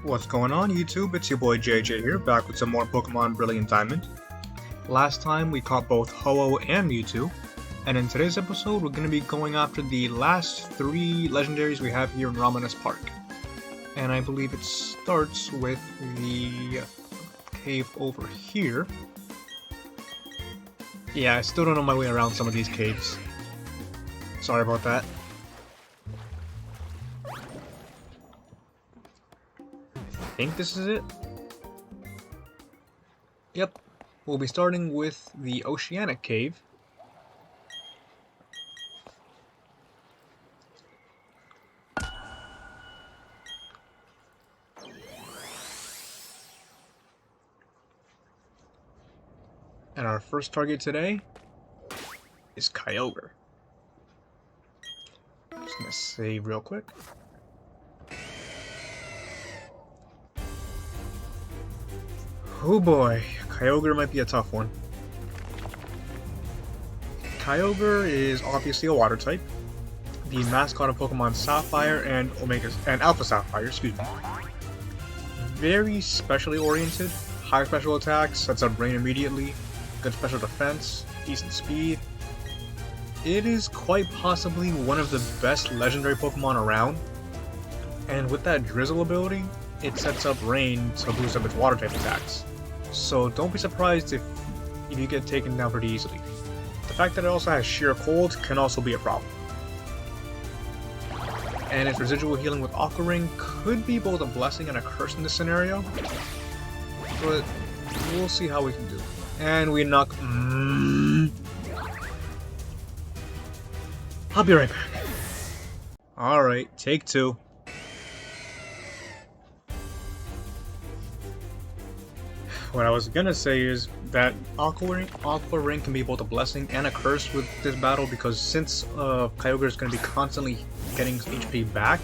What's going on YouTube? It's your boy JJ here, back with some more Pokemon Brilliant Diamond. Last time we caught both Ho-Oh and Mewtwo, and in today's episode we're going to be going after the last 3 legendaries we have here in Ramanas Park. And I believe it starts with the cave over here. Yeah, I still don't know my way around some of these caves. Sorry about that. I think this is it. Yep, we'll be starting with the Oceanic Cave. And our first target today is Kyogre. Just gonna save real quick. Oh boy, Kyogre might be a tough one. Kyogre is obviously a water type, the mascot of Pokemon Sapphire and Alpha Sapphire, excuse me. Very specially oriented, high special attacks, sets up rain immediately, good special defense, decent speed. It is quite possibly one of the best legendary Pokemon around, and with that Drizzle ability, it sets up rain to boost up its water type attacks. So don't be surprised if you get taken down pretty easily. The fact that it also has Sheer Cold can also be a problem. And its residual healing with Aqua Ring could be both a blessing and a curse in this scenario, but we'll see how we can do. And we knock... I'll be right back. Alright, take 2. What I was gonna say is that Aqua Ring can be both a blessing and a curse with this battle, because since Kyogre is gonna be constantly getting HP back,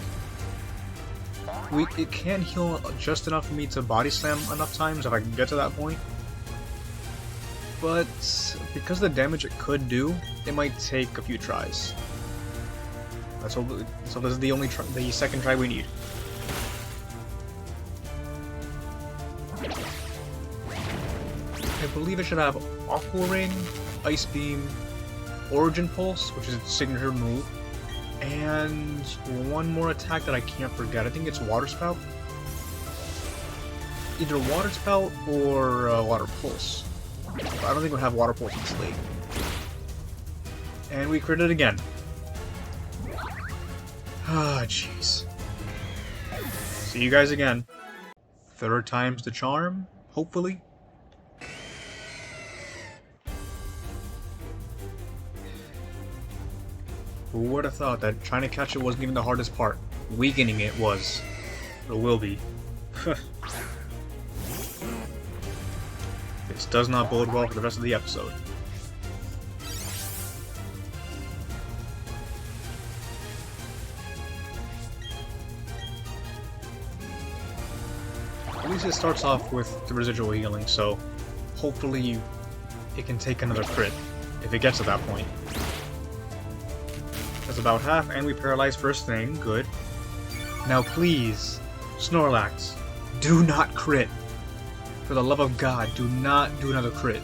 it can heal just enough for me to body slam enough times if I can get to that point. But because of the damage it could do, it might take a few tries. So this is the second try we need. I believe it should have Aqua Ring, Ice Beam, Origin Pulse, which is its signature move, and one more attack that I can't forget. I think it's Water Spout. Either Water Spout or Water Pulse. But I don't think we'll have Water Pulse in Slate. And we crit it again. Ah, jeez. See you guys again. 3rd time's the charm, hopefully. Who would have thought that trying to catch it wasn't even the hardest part? Weakening it was. Or will be. This does not bode well for the rest of the episode. At least it starts off with the residual healing, so hopefully it can take another crit if it gets to that point. That's about half, and we paralyze first thing. Good. Now please, Snorlax, do not crit. For the love of God, do not do another crit.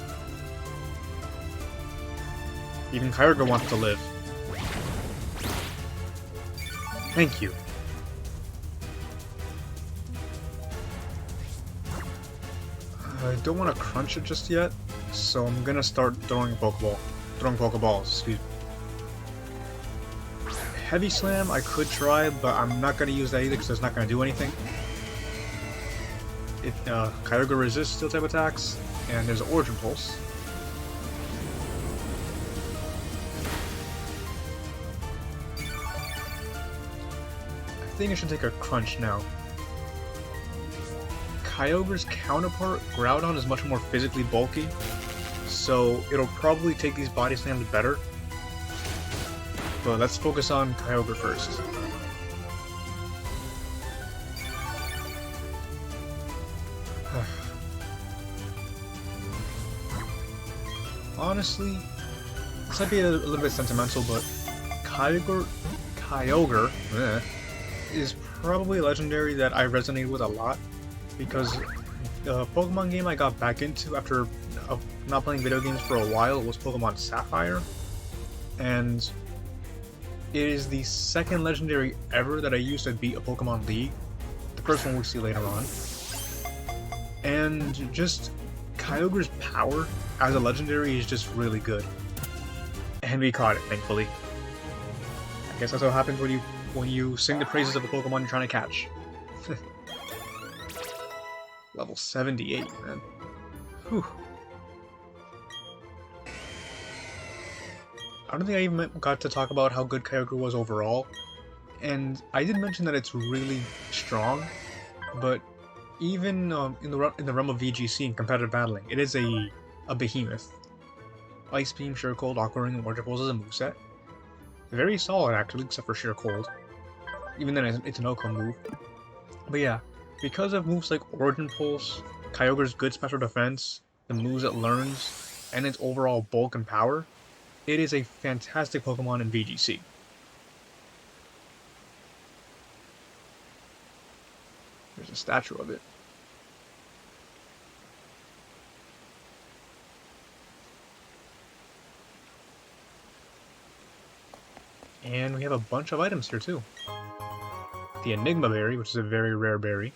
Even Kyogre wants to live. Thank you. I don't want to crunch it just yet, so I'm gonna start throwing Pokeballs, excuse me. Heavy Slam I could try, but I'm not going to use that either because it's not going to do anything. Kyogre resists steel type attacks, and there's an Origin Pulse. I think I should take a crunch now. Kyogre's counterpart, Groudon, is much more physically bulky, so it'll probably take these body slams better. But let's focus on Kyogre first. Honestly, this might be a little bit sentimental, but Kyogre is probably a legendary that I resonate with a lot, because the Pokemon game I got back into after not playing video games for a while was Pokemon Sapphire, and it is the second legendary ever that I used to beat a Pokemon League. The first one we'll see later on. And just Kyogre's power as a legendary is just really good. And we caught it, thankfully. I guess that's what happens when you sing the praises of a Pokemon you're trying to catch. Level 78, man. Whew. I don't think I even got to talk about how good Kyogre was overall, and I did mention that it's really strong, but even in the realm of VGC and competitive battling, it is a behemoth. Ice Beam, Sheer Cold, Aqua Ring, and Water Pulse is a moveset. Very solid actually, except for Sheer Cold. Even then, it's an OCO move. But yeah, because of moves like Origin Pulse, Kyogre's good special defense, the moves it learns, and its overall bulk and power, it is a fantastic Pokemon in VGC. There's a statue of it. And we have a bunch of items here too. The Enigma Berry, which is a very rare berry.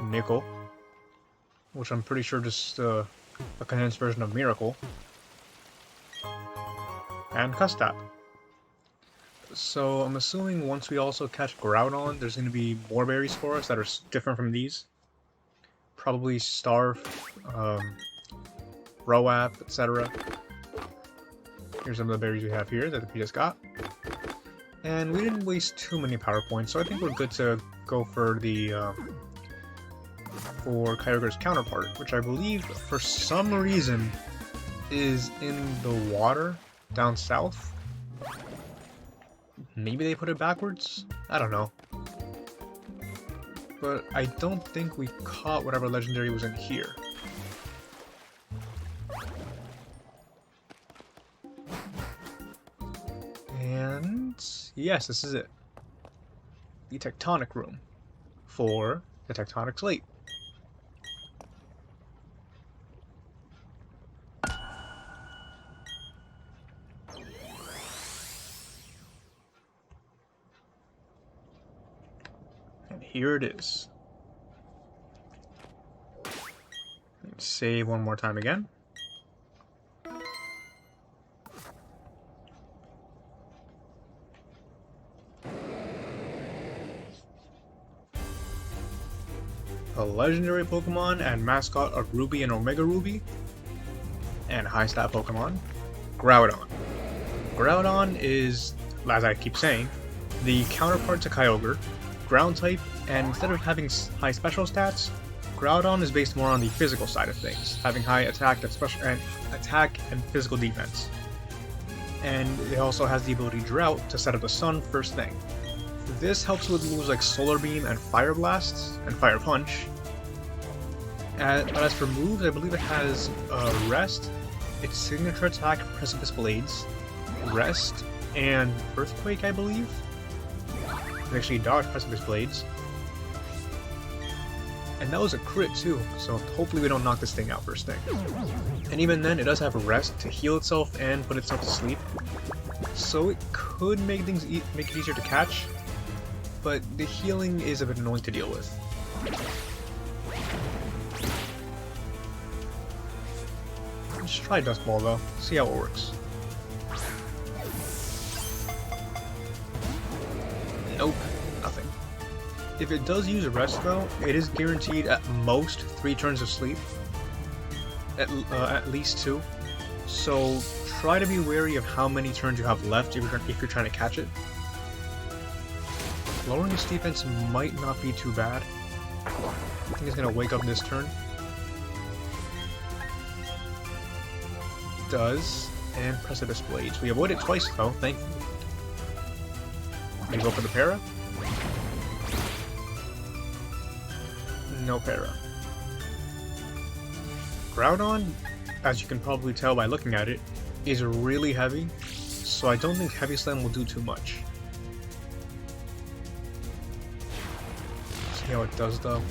Nickel, which I'm pretty sure just a condensed version of Miracle. And Custap. So I'm assuming once we also catch Groudon, there's going to be more berries for us that are different from these. Probably Starf, Roap, etc. Here's some of the berries we have here that we just got. And we didn't waste too many power points, so I think we're good to go for the for Kyogre's counterpart, which I believe for some reason is in the water down south. Maybe they put it backwards? I don't know. But I don't think we caught whatever legendary was in here. And yes, this is it. The Tectonic Room for the Tectonic Slate. And here it is. Let's save one more time again. A legendary Pokemon and mascot of Ruby and Omega Ruby, and high stat Pokemon, Groudon. Groudon is, as I keep saying, the counterpart to Kyogre, ground type, and instead of having high special stats, Groudon is based more on the physical side of things, having high attack and physical defense. And it also has the ability Drought to set up the sun first thing. This helps with moves like Solar Beam and Fire Blasts and Fire Punch. But as for moves, I believe it has Rest, its signature attack Precipice Blades, Rest, and Earthquake, I believe. It actually dodged Precipice Blades. And that was a crit too, so hopefully we don't knock this thing out first thing. And even then, it does have Rest to heal itself and put itself to sleep. So it could make things make it easier to catch, but the healing is a bit annoying to deal with. Let's try Dust Ball though, see how it works. Nope, nothing. If it does use Rest though, it is guaranteed at most 3 turns of sleep. At least 2. So try to be wary of how many turns you have left if you're trying to catch it. Lowering its defense might not be too bad. I think it's gonna wake up this turn. Does, and Precipice Blades. We avoid it twice though, thankfully. Can you go for the para? No para. Groudon, as you can probably tell by looking at it, is really heavy, so I don't think Heavy Slam will do too much. See how it does though?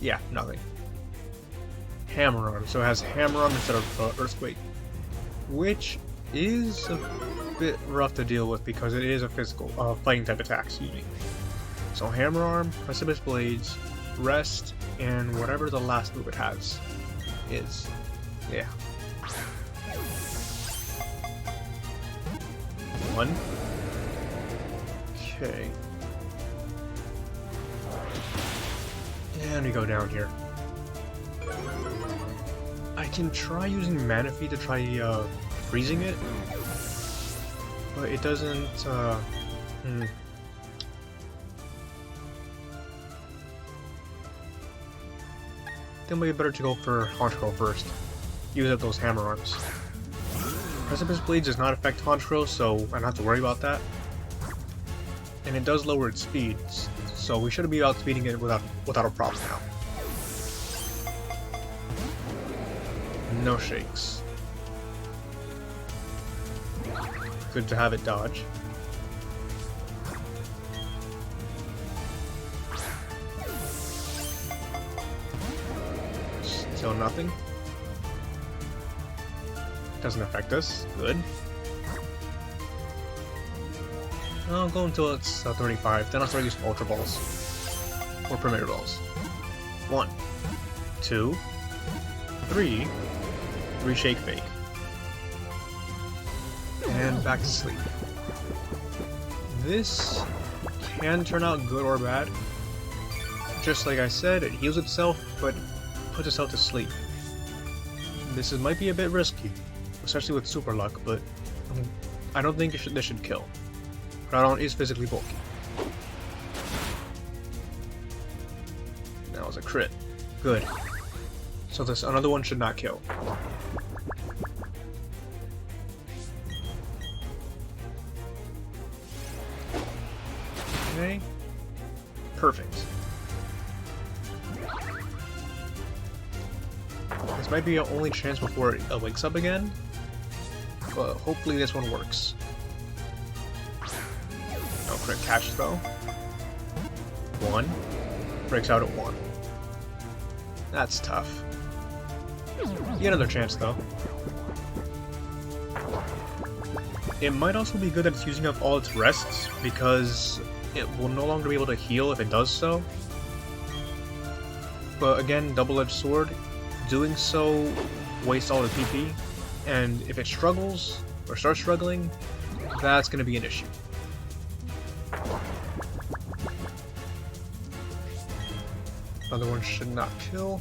Yeah, nothing. Hammer Arm, so it has Hammer Arm instead of Earthquake, which is a bit rough to deal with because it is a physical, fighting type attack, excuse me. So Hammer Arm, Precipice Blades, Rest, and whatever the last move it has is. Yeah. 1. Okay. And we go down here. I can try using Manaphy to try freezing it, but it doesn't. Then maybe better to go for Honchkrow first. Use up those Hammer Arms. Precipice Blades does not affect Honchkrow, so I don't have to worry about that. And it does lower its speed, so we should be outspeeding it without a problem now. No shakes. Good to have it dodge. Still nothing. Doesn't affect us. Good. I'll go until it's 35, then I'll start using Ultra Balls. Or Premier Balls. 1, 2, 3, Shake Fake. And back to sleep. This can turn out good or bad. Just like I said, it heals itself, but puts itself to sleep. This might be a bit risky, especially with Super Luck, but I don't think this should kill. Groudon is physically bulky. That was a crit. Good. So this another one should not kill. Okay. Perfect. This might be our only chance before it wakes up again, but hopefully this one works. No crit catch though. 1. Breaks out at 1. That's tough. You get another chance though. It might also be good that it's using up all its rests, because it will no longer be able to heal if it does so. But again, double-edged sword, doing so wastes all the PP, and if it struggles, or starts struggling, that's going to be an issue. Other one should not kill.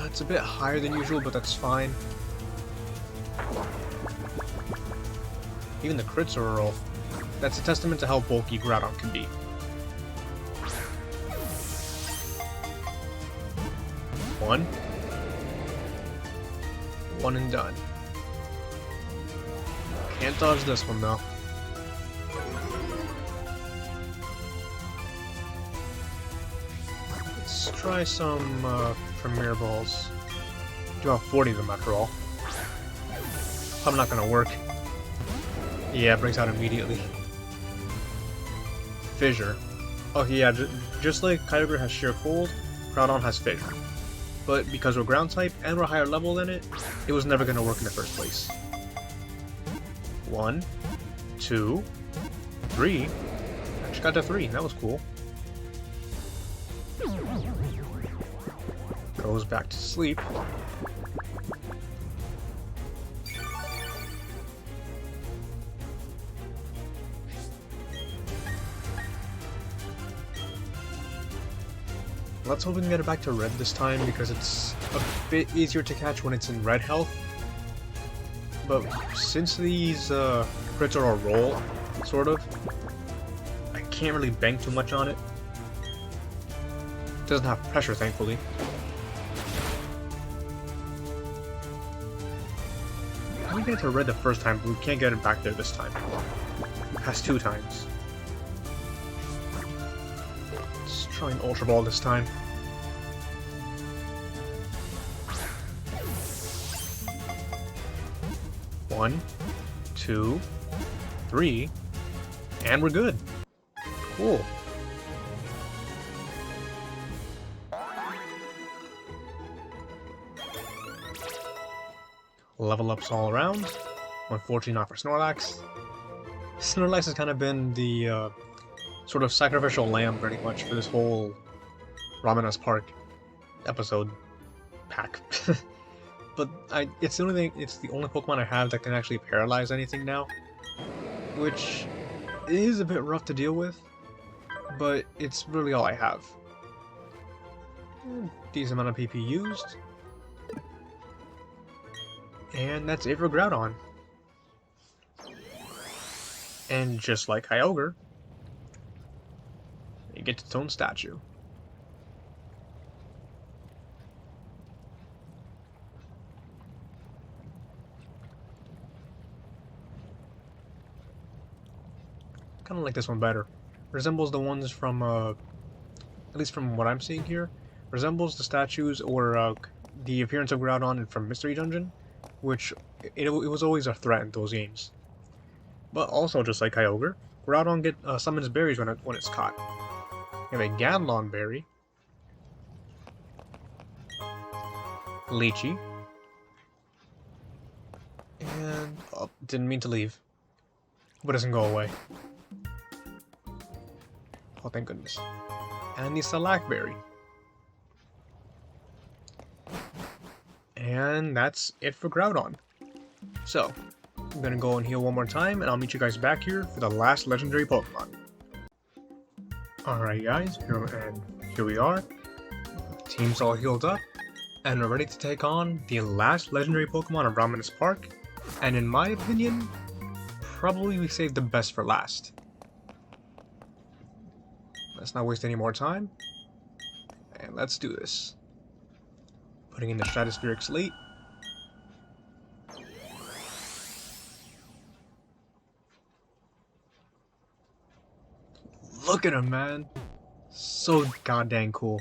It's a bit higher than usual, but that's fine. Even the crits are a roll. That's a testament to how bulky Groudon can be. 1. 1 and done. Can't dodge this one though. Let's try some Premier Balls. Do have 40 of them after all. Probably not gonna work. Yeah, it breaks out immediately. Fissure. Oh yeah, just like Kyogre has Sheer Cold, Groudon has Fissure. But because we're ground type and we're higher level than it, it was never gonna work in the first place. 1, 2, 3. Actually got to 3, that was cool. Goes back to sleep. Let's hope we can get it back to red this time, because it's a bit easier to catch when it's in red health. But since these crits are a roll, sort of, I can't really bank too much on it. It doesn't have pressure, thankfully. We get it to red the first time, but we can't get it back there this time. Has 2 times. Let's try an Ultra Ball this time. 1, 2, 3, and we're good. Cool. Level ups all around. 114 off for Snorlax. Snorlax has kind of been the sort of sacrificial lamb pretty much for this whole Ramenas Park episode pack. But it's the only Pokemon I have that can actually paralyze anything now, which is a bit rough to deal with, but it's really all I have. Decent amount of PP used. And that's it for Groudon. And just like Kyogre, it gets its own statue. Kind of like this one better. Resembles the ones from, at least from what I'm seeing here, resembles the statues or the appearance of Groudon from Mystery Dungeon, which it was always a threat in those games. But also, just like Kyogre, Groudon summons berries when it's caught. You have a Ganlon berry, Lychee, and didn't mean to leave, but it doesn't go away. Oh, thank goodness. And the Salakberry. And that's it for Groudon. So, I'm gonna go and heal one more time, and I'll meet you guys back here for the last legendary Pokemon. Alright guys, here we are. Team's all healed up, and we're ready to take on the last legendary Pokemon of Ramenas Park, and in my opinion, probably we saved the best for last. Let's not waste any more time, and let's do this. Putting in the Stratospheric Slate. Look at him, man. So goddamn cool.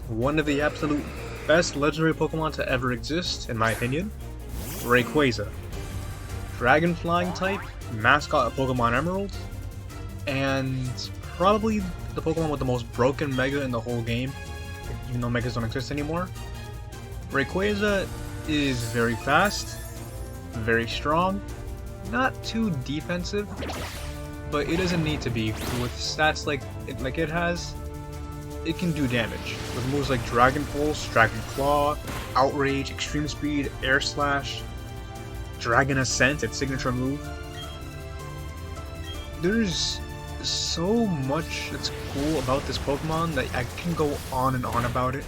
One of the absolute best legendary Pokemon to ever exist, in my opinion. Rayquaza. Dragon Flying type, mascot of Pokemon Emerald, and probably the Pokemon with the most broken Mega in the whole game, even though Megas don't exist anymore. Rayquaza is very fast, very strong, not too defensive, but it doesn't need to be. With stats like it has, it can do damage. With moves like Dragon Pulse, Dragon Claw, Outrage, Extreme Speed, Air Slash, Dragon Ascent, its signature move. There's so much that's cool about this Pokemon that I can go on and on about it,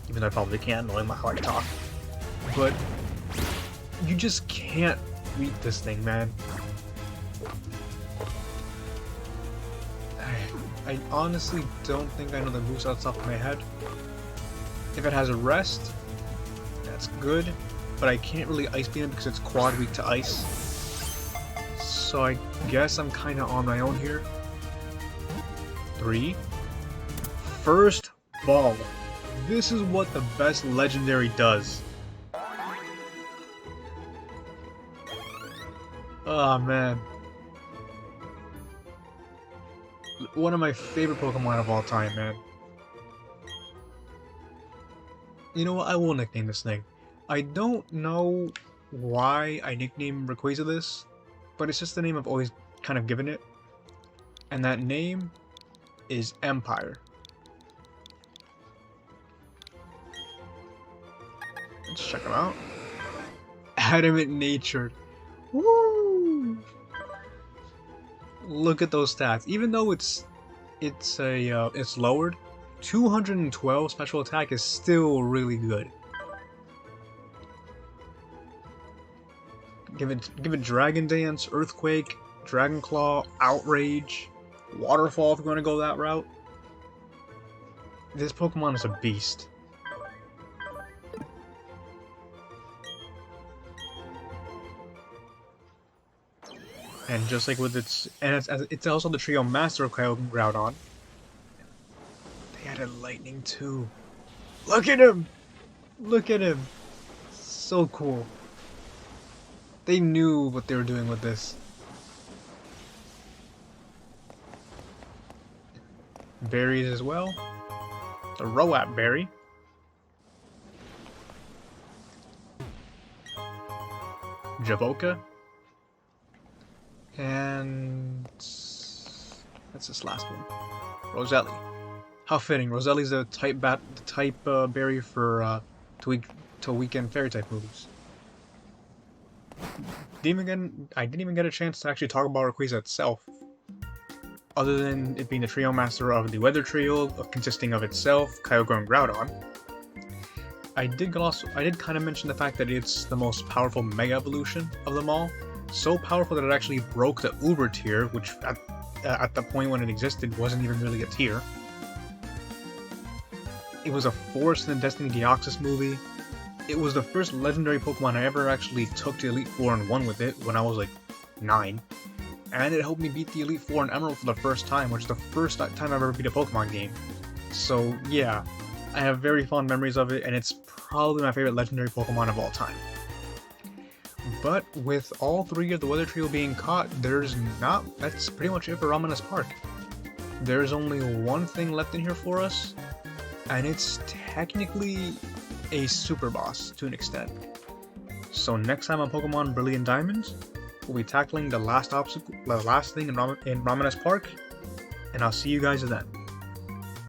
even though I probably can't, knowing how I talk. But you just can't beat this thing, man. I honestly don't think I know the moves off the top of my head. If it has a rest, that's good, but I can't really Ice Beam it because it's quad weak to ice. So I guess I'm kind of on my own here. 3. First Ball. This is what the best legendary does. Oh man. One of my favorite Pokemon of all time, man. You know what? I will nickname this thing. I don't know why I nicknamed Rayquaza this, but it's just the name I've always kind of given it. And that name is Empire. Let's check him out. Adamant Natured. Woo! Look at those stats. Even though it's lowered, 212 special attack is still really good. Give it Dragon Dance, Earthquake, Dragon Claw, Outrage, Waterfall if you're going to go that route. This Pokemon is a beast. And just like with it's also the trio master of Kyogre and Groudon. They added lightning too. Look at him! Look at him! So cool. They knew what they were doing with this. Berries as well. The Roap berry. Javoka. And that's this last one. Roselli. How fitting. Roselli's the type berry for to weekend fairy type moves. I didn't even get a chance to actually talk about Rayquaza itself. Other than it being the trio master of the Weather Trio, consisting of itself, Kyogre, and Groudon. I did kind of mention the fact that it's the most powerful Mega Evolution of them all. So powerful that it actually broke the Uber tier, which at the point when it existed wasn't even really a tier. It was a force in the Destiny Deoxys movie. It was the first legendary Pokemon I ever actually took to Elite Four and won with it when I was like 9. And it helped me beat the Elite Four in Emerald for the first time, which is the first time I've ever beat a Pokemon game. So yeah, I have very fond memories of it, and it's probably my favorite legendary Pokemon of all time. But with all 3 of the Weather Trio being caught, that's pretty much it for Ramanas Park. There's only one thing left in here for us, and it's technically a super boss to an extent. So next time on Pokemon Brilliant Diamonds, we'll be tackling the last thing in Ramanas Park, and I'll see you guys then.